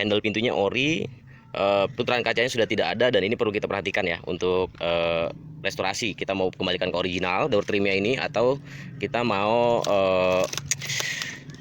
handle pintunya ori, putaran kacanya sudah tidak ada, dan ini perlu kita perhatikan ya untuk restorasi. Kita mau kembalikan ke original door trimnya ini, atau kita mau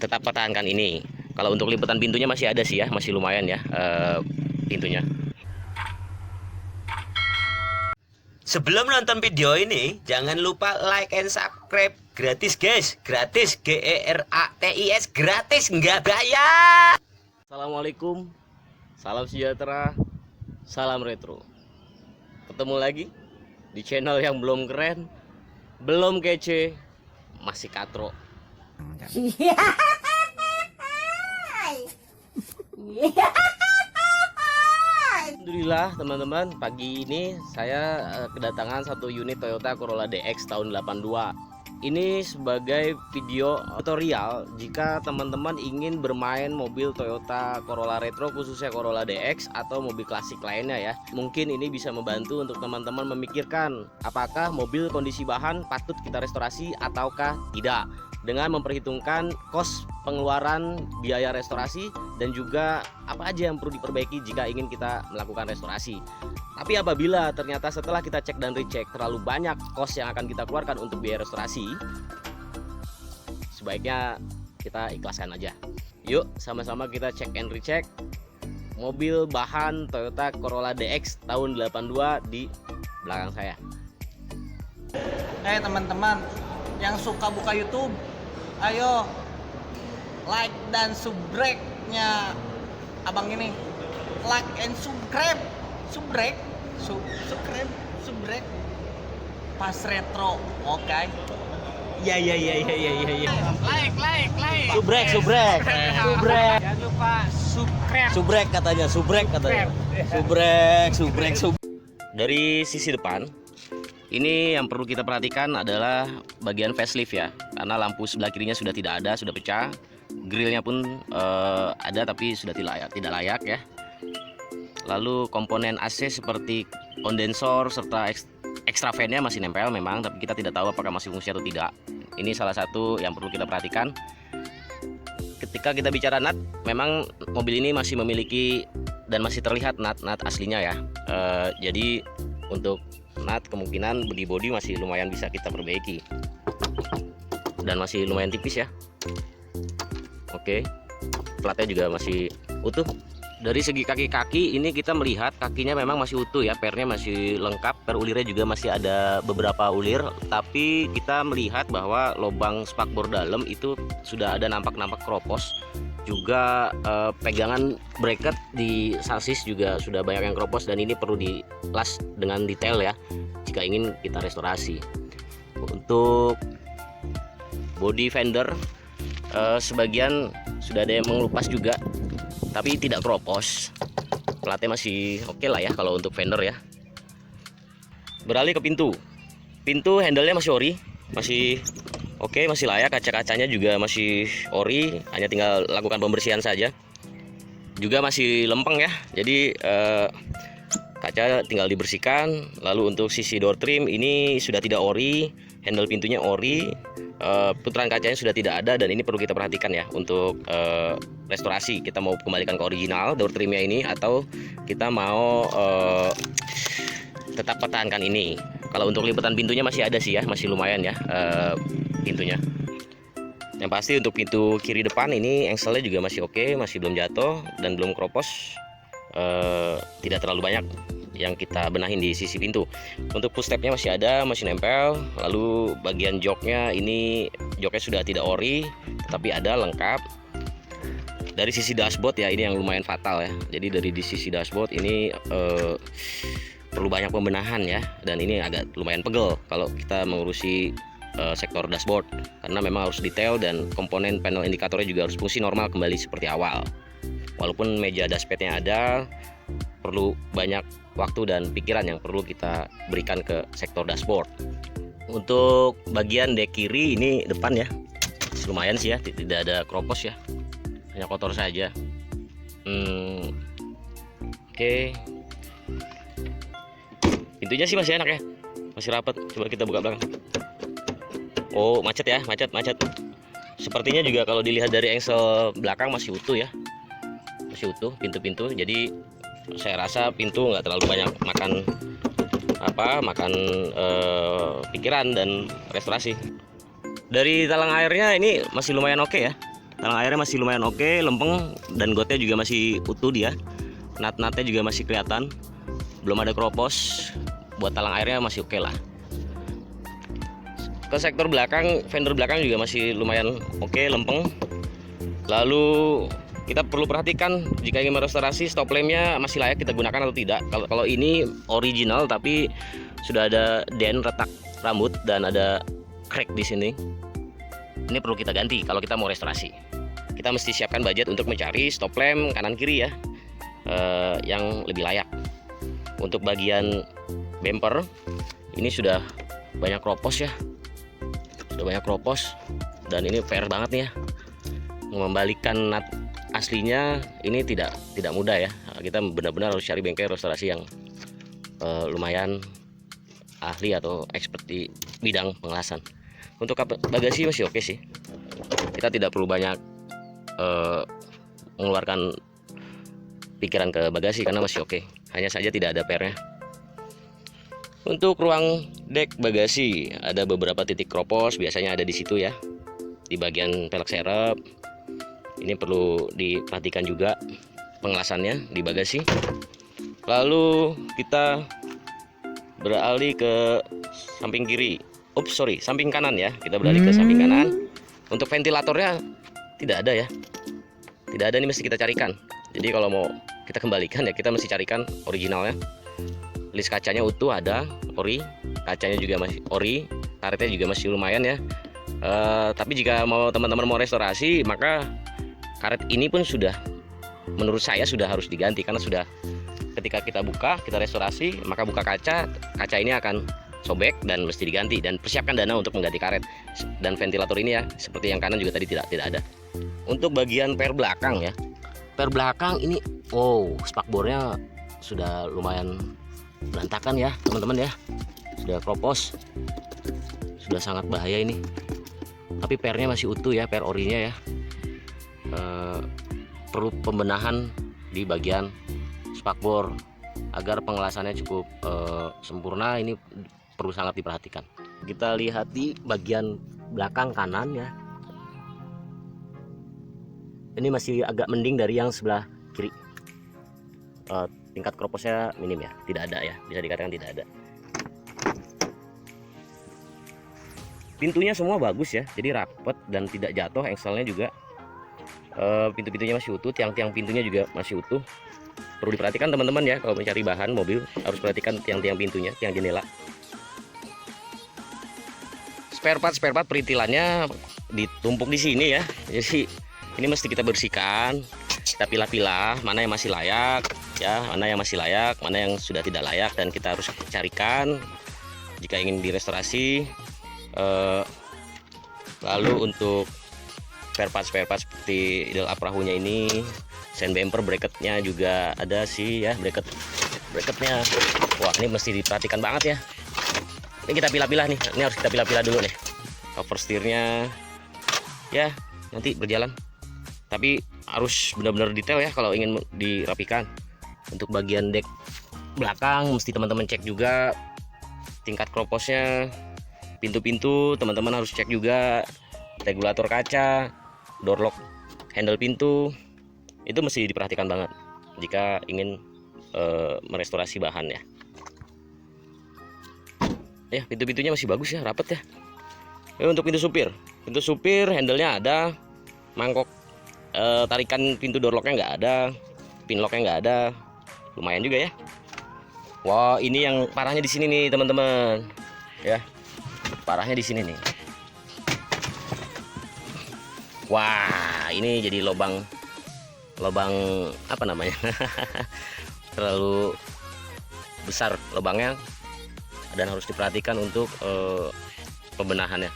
tetap pertahankan ini. Kalau untuk lipatan pintunya masih ada sih ya, masih lumayan ya pintunya. Sebelum nonton video ini, jangan lupa like and subscribe. Gratis guys, gratis, GERATIS, gratis, nggak bayar. Assalamualaikum, salam sejahtera, salam retro. Ketemu lagi di channel yang belum keren, belum kece, masih katro. Alhamdulillah teman-teman, pagi ini saya kedatangan satu unit Toyota Corolla DX tahun 82. Ini sebagai video tutorial jika teman-teman ingin bermain mobil Toyota Corolla Retro, khususnya Corolla DX atau mobil klasik lainnya ya. Mungkin ini bisa membantu untuk teman-teman memikirkan apakah mobil kondisi bahan patut kita restorasi ataukah tidak, dengan memperhitungkan kos pengeluaran biaya restorasi dan juga apa aja yang perlu diperbaiki jika ingin kita melakukan restorasi. Tapi apabila ternyata setelah kita cek dan recheck terlalu banyak kos yang akan kita keluarkan untuk biaya restorasi, sebaiknya kita ikhlaskan aja. Yuk sama-sama kita cek and recheck mobil bahan Toyota Corolla DX tahun 82 di belakang saya. Teman-teman yang suka buka YouTube, ayo like dan subscribe-nya abang ini. Like and subscribe pas retro, oke? Ya. Like. Subrek. Jangan lupa Subrek katanya. Subrek. Dari sisi depan, ini yang perlu kita perhatikan adalah bagian facelift ya, karena lampu sebelah kirinya sudah tidak ada, sudah pecah. Grillnya pun ada tapi sudah tidak layak ya. Lalu komponen AC seperti kondensor serta extra fan-nya masih nempel memang, tapi kita tidak tahu apakah masih fungsi atau tidak. Ini salah satu yang perlu kita perhatikan. Ketika kita bicara nut, memang mobil ini masih memiliki dan masih terlihat nut aslinya ya. Jadi untuk nut kemungkinan body masih lumayan bisa kita perbaiki dan masih lumayan tipis ya. Oke, platnya juga masih utuh. Dari segi kaki-kaki ini kita melihat kakinya memang masih utuh ya, pernya masih lengkap, per ulirnya juga masih ada beberapa ulir, tapi kita melihat bahwa lubang spakbor dalam itu sudah ada nampak kropos. Juga pegangan bracket di sasis juga sudah banyak yang kropos, dan ini perlu dilas dengan detail ya jika ingin kita restorasi. Untuk body fender sebagian sudah ada yang mengelupas juga, tapi tidak kropos. Platnya masih oke lah ya kalau untuk fender ya. Beralih ke pintu handle-nya masih ori, masih oke, masih layak. Kaca-kacanya juga masih ori, hanya tinggal lakukan pembersihan saja. Juga masih lempeng ya, jadi kaca tinggal dibersihkan. Lalu untuk sisi door trim ini sudah tidak ori, handle pintunya ori, putaran kacanya sudah tidak ada, dan ini perlu kita perhatikan ya untuk restorasi. Kita mau kembalikan ke original door trimnya ini, atau kita mau tetap pertahankan ini. Kalau untuk lipatan pintunya masih ada sih ya, masih lumayan ya pintunya. Yang pasti untuk pintu kiri depan ini engselnya juga masih oke, masih belum jatuh dan belum kropos. Tidak terlalu banyak yang kita benahin di sisi pintu. Untuk push stepnya masih ada, masih nempel. Lalu bagian joknya ini, joknya sudah tidak ori, tetapi ada lengkap. Dari sisi dashboard ya, ini yang lumayan fatal ya. Jadi dari di sisi dashboard ini perlu banyak pembenahan ya, dan ini agak lumayan pegel kalau kita mengurusi sektor dashboard, karena memang harus detail dan komponen panel indikatornya juga harus fungsi normal kembali seperti awal. Walaupun meja dashpadnya ada, perlu banyak waktu dan pikiran yang perlu kita berikan ke sektor dashboard. Untuk bagian dek kiri ini depan ya, lumayan sih ya, tidak ada kropos ya, hanya kotor saja. Oke. Pintunya sih masih enak ya, masih rapat. Coba kita buka belakang. Oh, macet ya, macet. Sepertinya juga kalau dilihat dari engsel belakang masih utuh ya, masih masih utuh pintu-pintu, jadi saya rasa pintu nggak terlalu banyak makan pikiran dan restorasi. Dari talang airnya ini masih lumayan oke ya. Talang airnya masih lumayan oke, lempeng, dan gotnya juga masih utuh dia. Nat-natnya juga masih kelihatan, belum ada keropos. Buat talang airnya masih oke lah. Ke sektor belakang, fender belakang juga masih lumayan oke, lempeng. Lalu kita perlu perhatikan jika ingin merestorasi, stop lampnya masih layak kita gunakan atau tidak. Kalau ini original tapi sudah ada dent, retak rambut, dan ada crack di sini, ini perlu kita ganti kalau kita mau restorasi. Kita mesti siapkan budget untuk mencari stop lamp kanan kiri ya, yang lebih layak. Untuk bagian bumper ini sudah banyak kropos ya, dan ini fair banget nih ya. Membalikan nut aslinya ini tidak mudah ya. Kita benar-benar harus cari bengkel restorasi yang lumayan ahli atau expert di bidang pengelasan. Untuk bagasi masih oke sih, kita tidak perlu banyak mengeluarkan pikiran ke bagasi karena masih oke, hanya saja tidak ada pernya. Untuk ruang dek bagasi ada beberapa titik kropos, biasanya ada di situ ya, di bagian pelek serep. Ini perlu diperhatikan juga pengelasannya di bagasi. Lalu kita beralih ke samping kiri, samping kanan ya. Kita beralih ke samping kanan. Untuk ventilatornya tidak ada ya, tidak ada, ini mesti kita carikan. Jadi kalau mau kita kembalikan ya kita mesti carikan originalnya. List kacanya utuh ada, ori, kacanya juga masih ori, karetnya juga masih lumayan ya. Tapi jika teman-teman mau restorasi, maka karet ini pun sudah, menurut saya sudah harus diganti, karena sudah ketika kita buka, kita restorasi, maka buka kaca ini akan sobek dan mesti diganti, dan persiapkan dana untuk mengganti karet. Dan ventilator ini ya, seperti yang kanan juga tadi tidak ada. Untuk bagian per belakang ya, per belakang ini, spakbornya sudah lumayan berantakan ya teman-teman ya, sudah kropos, sudah sangat bahaya ini. Tapi pernya masih utuh ya, per orinya ya. Perlu pembenahan di bagian spakbor agar pengelasannya cukup sempurna. Ini perlu sangat diperhatikan. Kita lihat di bagian belakang kanan ya, ini masih agak mending dari yang sebelah kiri. Tingkat kroposnya minim ya, tidak ada ya, bisa dikatakan tidak ada. Pintunya semua bagus ya, jadi rapet dan tidak jatuh. Engselnya juga, pintu-pintunya masih utuh, tiang-tiang pintunya juga masih utuh. Perlu diperhatikan teman-teman ya, kalau mencari bahan mobil harus perhatikan tiang-tiang pintunya, tiang jendela. Spare part perintilannya ditumpuk di sini ya, jadi ini mesti kita bersihkan, kita pilah-pilah mana yang masih layak ya, mana yang masih layak, mana yang sudah tidak layak, dan kita harus carikan jika ingin direstorasi. Lalu untuk spare part seperti idle up perahunya ini, sen bumper, bracketnya juga ada sih ya, bracketnya. Wah, ini mesti diperhatikan banget ya. Ini kita pilah-pilah nih, ini harus kita pilah-pilah dulu nih. Cover steernya ya nanti berjalan, tapi harus benar-benar detail ya kalau ingin dirapikan. Untuk bagian dek belakang mesti teman-teman cek juga tingkat kroposnya, pintu-pintu teman-teman harus cek juga, regulator kaca, door lock, handle pintu, itu mesti diperhatikan banget jika ingin merestorasi bahan ya. Ya, pintu-pintunya masih bagus ya, rapet ya. Untuk pintu supir handle-nya ada, mangkok tarikan pintu door lock-nya nggak ada, pin lock-nya nggak ada, lumayan juga ya. Wah, ini yang parahnya di sini nih teman-teman ya, parahnya di sini nih. Wah, ini jadi lubang apa namanya terlalu besar lubangnya, dan harus diperhatikan untuk pembenahannya.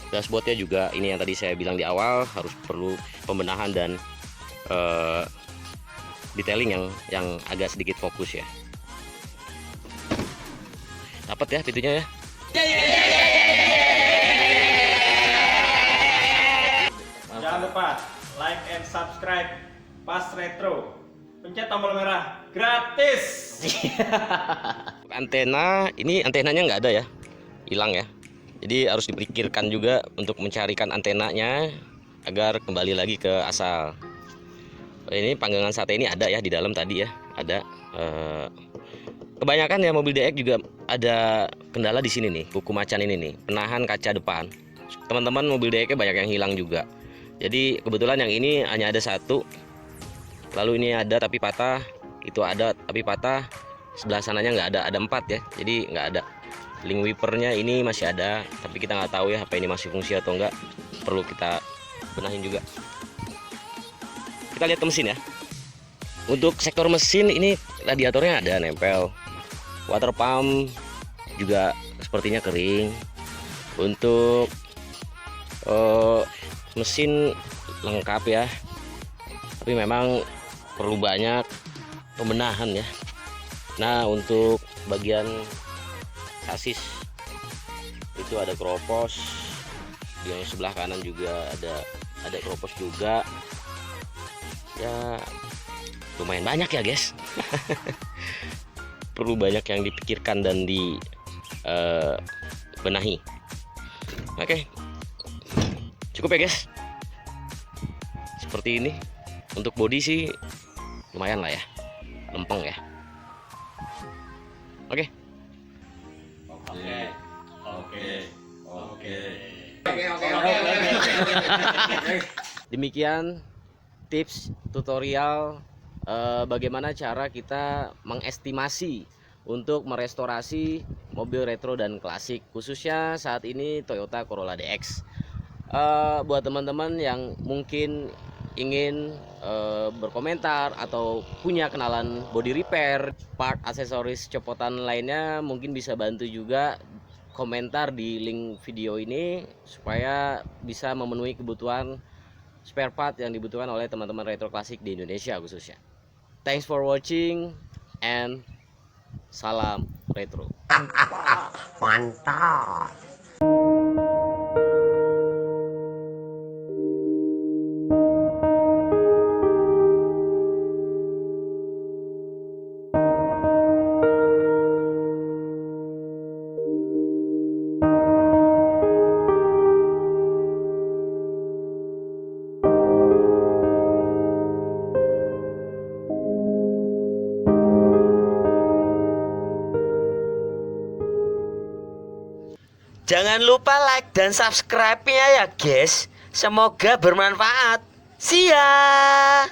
Dashboardnya juga ini yang tadi saya bilang di awal, harus perlu pembenahan dan detailing yang agak sedikit fokus ya. Dapat ya pintunya ya. Jangan lupa cepat like and subscribe Pas Retro. Pencet tombol merah gratis. Antena ini, antenanya nggak ada ya, hilang ya. Jadi harus dipikirkan juga untuk mencarikan antenanya agar kembali lagi ke asal. Ini panggangan sate ini ada ya di dalam tadi ya, ada. Kebanyakan ya mobil DX juga ada kendala di sini nih, kuku macan ini nih, penahan kaca depan. Teman-teman mobil DX banyak yang hilang juga. Jadi kebetulan yang ini hanya ada satu. Lalu ini ada tapi patah, itu ada tapi patah. Sebelah sananya nggak ada, ada 4 ya. Jadi nggak ada. Link wipernya ini masih ada, tapi kita nggak tahu ya apa ini masih fungsi atau enggak. Perlu kita benahin juga. Kita lihat ke mesin ya. Untuk sektor mesin ini radiatornya ada nempel. Water pump juga sepertinya kering. Untuk mesin lengkap ya, tapi memang perlu banyak pembenahan ya. Nah, untuk bagian sasis itu ada keropos, di yang sebelah kanan juga ada keropos juga ya, lumayan banyak ya guys. Perlu banyak yang dipikirkan dan dibenahi. Oke, cukup ya guys. Seperti ini. Untuk bodi sih lumayan lah ya, lempeng ya. Oke. Demikian tips tutorial bagaimana cara kita mengestimasi untuk merestorasi mobil retro dan klasik, khususnya saat ini Toyota Corolla DX. Buat teman-teman yang mungkin ingin berkomentar atau punya kenalan body repair, part aksesoris copotan lainnya, mungkin bisa bantu juga komentar di link video ini supaya bisa memenuhi kebutuhan spare part yang dibutuhkan oleh teman-teman retro klasik di Indonesia khususnya. Thanks for watching and salam retro. Mantap. Jangan lupa like dan subscribe-nya ya guys. Semoga bermanfaat. See ya.